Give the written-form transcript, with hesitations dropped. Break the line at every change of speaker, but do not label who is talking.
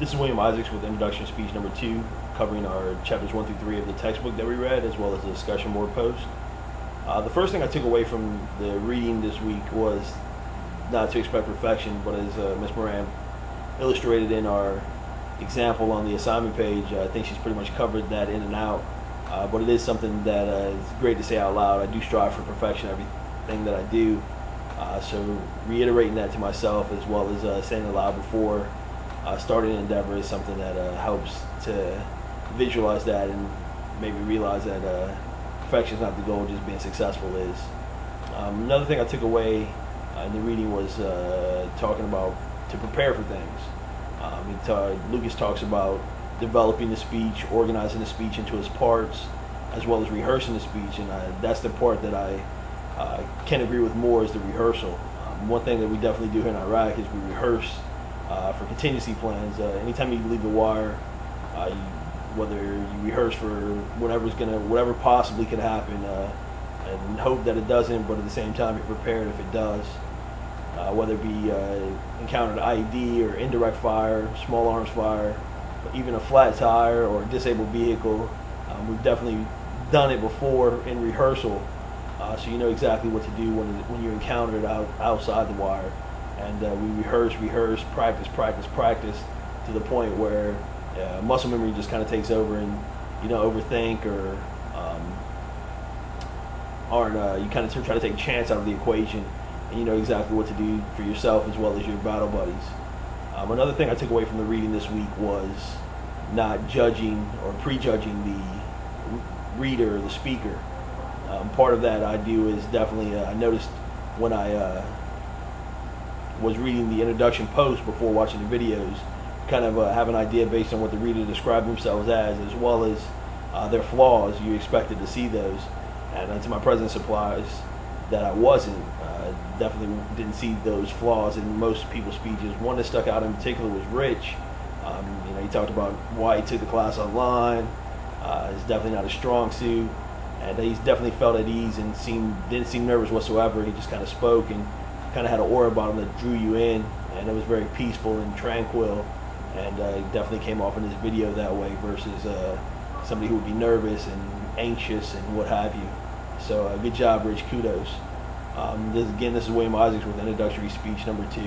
This is William Isaacs with Introduction Speech number 2, covering our chapters 1 through 3 of the textbook that we read, as well as the discussion board post. The first thing I took away from the reading this week was not to expect perfection, but as Ms. Moran illustrated in our example on the assignment page, I think she's pretty much covered that in and out. But it is something that is great to say out loud. I do strive for perfection in everything that I do. So reiterating that to myself, as well as saying it aloud before starting an endeavor, is something that helps to visualize that and maybe realize that perfection is not the goal, just being successful is. Another thing I took away in the reading was talking about to prepare for things. Lucas talks about developing the speech, organizing the speech into its parts, as well as rehearsing the speech, and that's the part that I can agree with more, is the rehearsal. One thing that we definitely do here in Iraq is we rehearse for contingency plans. Anytime you leave the wire, whether you rehearse for whatever possibly could happen, and hope that it doesn't, but at the same time you're prepared if it does. Whether it be encountered IED or indirect fire, small arms fire, even a flat tire or a disabled vehicle, we've definitely done it before in rehearsal, so you know exactly what to do when you encounter it outside the wire. And we rehearse, practice to the point where muscle memory just kind of takes over, and you don't overthink or you kind of try to take a chance out of the equation, and you know exactly what to do for yourself as well as your battle buddies. Another thing I took away from the reading this week was not judging or prejudging the reader or the speaker. Part of that I do is definitely, I noticed when I was reading the introduction post before watching the videos, kind of have an idea based on what the reader described themselves as well as their flaws. You expected to see those, and to my present surprise that I wasn't. Definitely didn't see those flaws in most people's speeches. One that stuck out in particular was Rich. He talked about why he took the class online. It's definitely not a strong suit, and he's definitely felt at ease and didn't seem nervous whatsoever. He just kind of spoke and kind of had an aura about him that drew you in, and it was very peaceful and tranquil, and he definitely came off in his video that way versus somebody who would be nervous and anxious and what have you. So good job, Rich. Kudos. This is William Isaacs with Introductory Speech number 2.